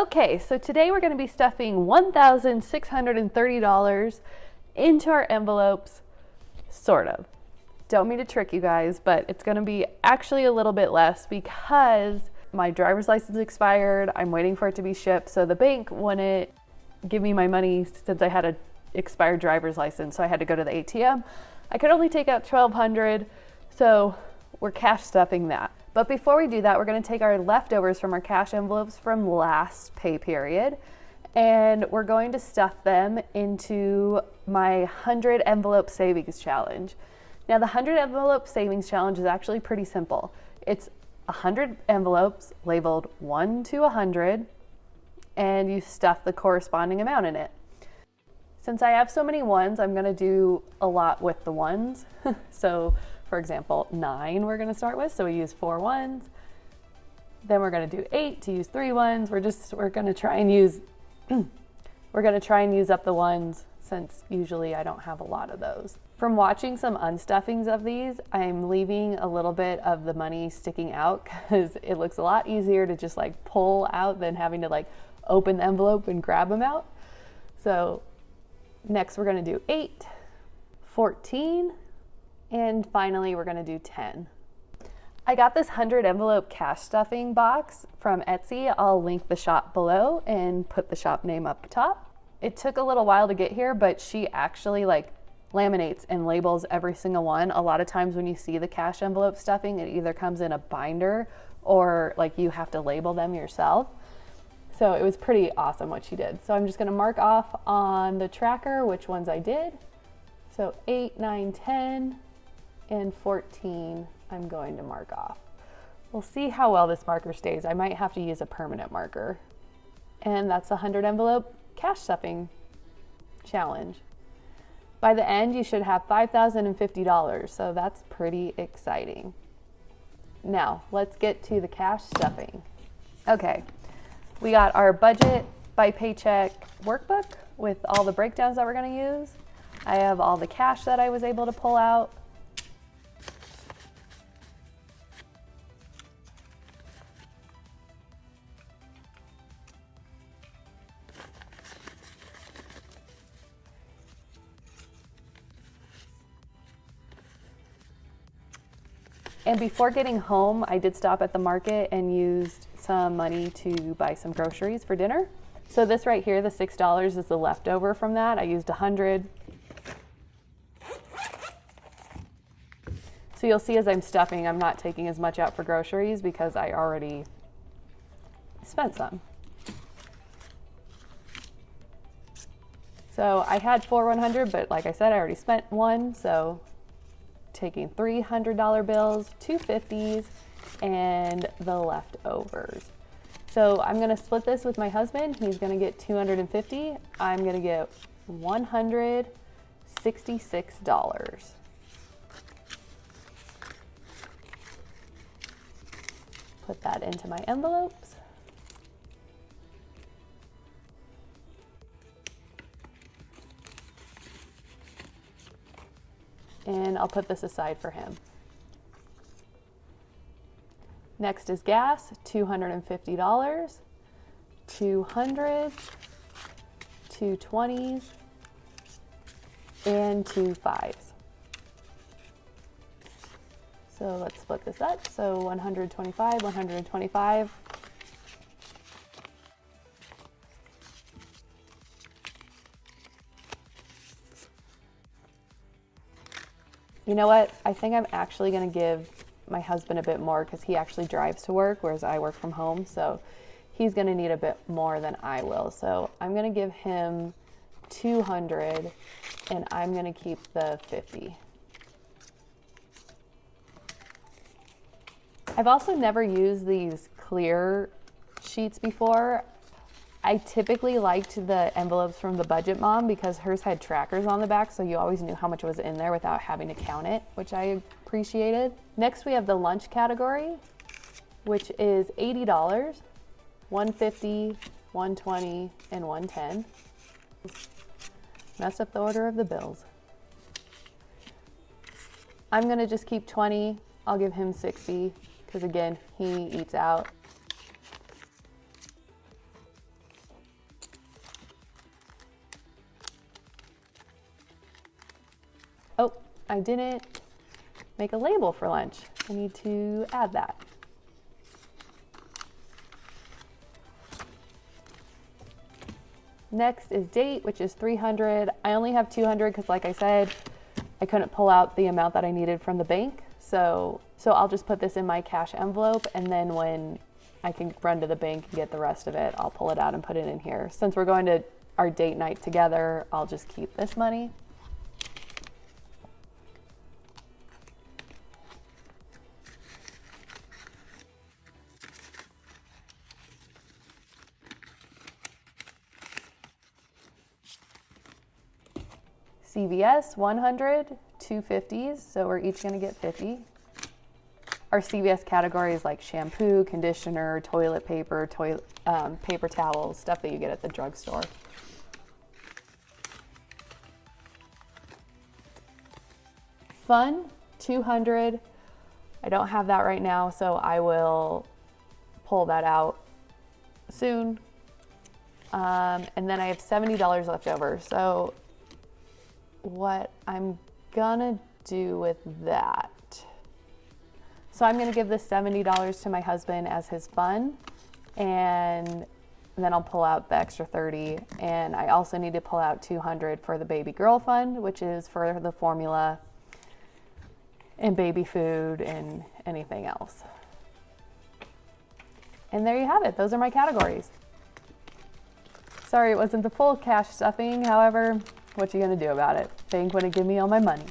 Okay, so today we're going to be stuffing $1,630 into our envelopes, sort of. Don't mean to trick you guys, but it's going to be actually a little bit less because my driver's license expired. I'm waiting for it to be shipped, so the bank wouldn't give me my money since I had an expired driver's license, so I had to go to the ATM. I could only take out $1,200, so we're cash stuffing that. But before we do that, we're going to take our leftovers from our cash envelopes from last pay period, and we're going to stuff them into my 100 envelope savings challenge. Now, the 100 envelope savings challenge is actually pretty simple. It's 100 envelopes labeled 1 to 100, and you stuff the corresponding amount in it. Since I have so many ones, I'm going to do a lot with the ones. So, for example, 9 we're going to start with, so we use 4 ones. Then we're going to do 8 to use 3 ones. We're going to try and use up the ones, since usually I don't have a lot of those. From watching some unstuffings of these, I'm leaving a little bit of the money sticking out because it looks a lot easier to just like pull out than having to like open the envelope and grab them out. So next we're going to do 8, 14, and finally we're going to do 10. I got this 100 envelope cash stuffing box from Etsy. I'll link the shop below and put the shop name up top. It took a little while to get here, but she actually like laminates and labels every single one. A lot of times when you see the cash envelope stuffing, it either comes in a binder or like you have to label them yourself. So it was pretty awesome what she did. So I'm just going to mark off on the tracker which ones I did. So 8, 9, 10, and 14 I'm going to mark off. We'll see how well this marker stays. I might have to use a permanent marker. And that's the 100 envelope cash stuffing challenge. By the end, you should have $5,050, so that's pretty exciting. Now, let's get to the cash stuffing. Okay, we got our budget by paycheck workbook with all the breakdowns that we're going to use. I have all the cash that I was able to pull out. And before getting home, I did stop at the market and used some money to buy some groceries for dinner. So this right here, the $6 is the leftover from that. I used 100. So you'll see as I'm stuffing, I'm not taking as much out for groceries because I already spent some. So I had 100, but like I said, I already spent 1, so taking $300 bills, 2 50s, and the leftovers. So I'm gonna split this with my husband. He's gonna get 250. I'm gonna get $166. Put that into my envelopes. And I'll put this aside for him. Next is gas, $250, 200, 2 20s, and 2 5s. So let's split this up. So 125, 125. You know what? I think I'm actually going to give my husband a bit more because he actually drives to work, whereas I work from home. So he's going to need a bit more than I will. So I'm going to give him 200 and I'm going to keep the 50. I've also never used these clear sheets before. I typically liked the envelopes from the Budget Mom because hers had trackers on the back, so you always knew how much was in there without having to count it, which I appreciated. Next, we have the lunch category, which is $80, 150, 120, and 110. Messed up the order of the bills. I'm gonna just keep 20. I'll give him 60 because again, he eats out. I didn't make a label for lunch. I need to add that. Next is date, which is 300. I only have 200 because, like I said, I couldn't pull out the amount that I needed from the bank. So I'll just put this in my cash envelope, and then when I can run to the bank and get the rest of it, I'll pull it out and put it in here. Since we're going to our date night together, I'll just keep this money. CVS, 100, 250s, so we're each gonna get 50. Our CVS category is like shampoo, conditioner, toilet paper, paper towels, stuff that you get at the drugstore. Fun, 200. I don't have that right now, so I will pull that out soon. And then I have $70 left over. So what I'm gonna do with that. So I'm gonna give this $70 to my husband as his fun, and then I'll pull out the extra 30. And I also need to pull out 200 for the baby girl fund, which is for the formula and baby food and anything else. And there you have it. Those are my categories. Sorry, it wasn't the full cash stuffing. However, what you gonna do about it? Bank wouldn't give me all my money.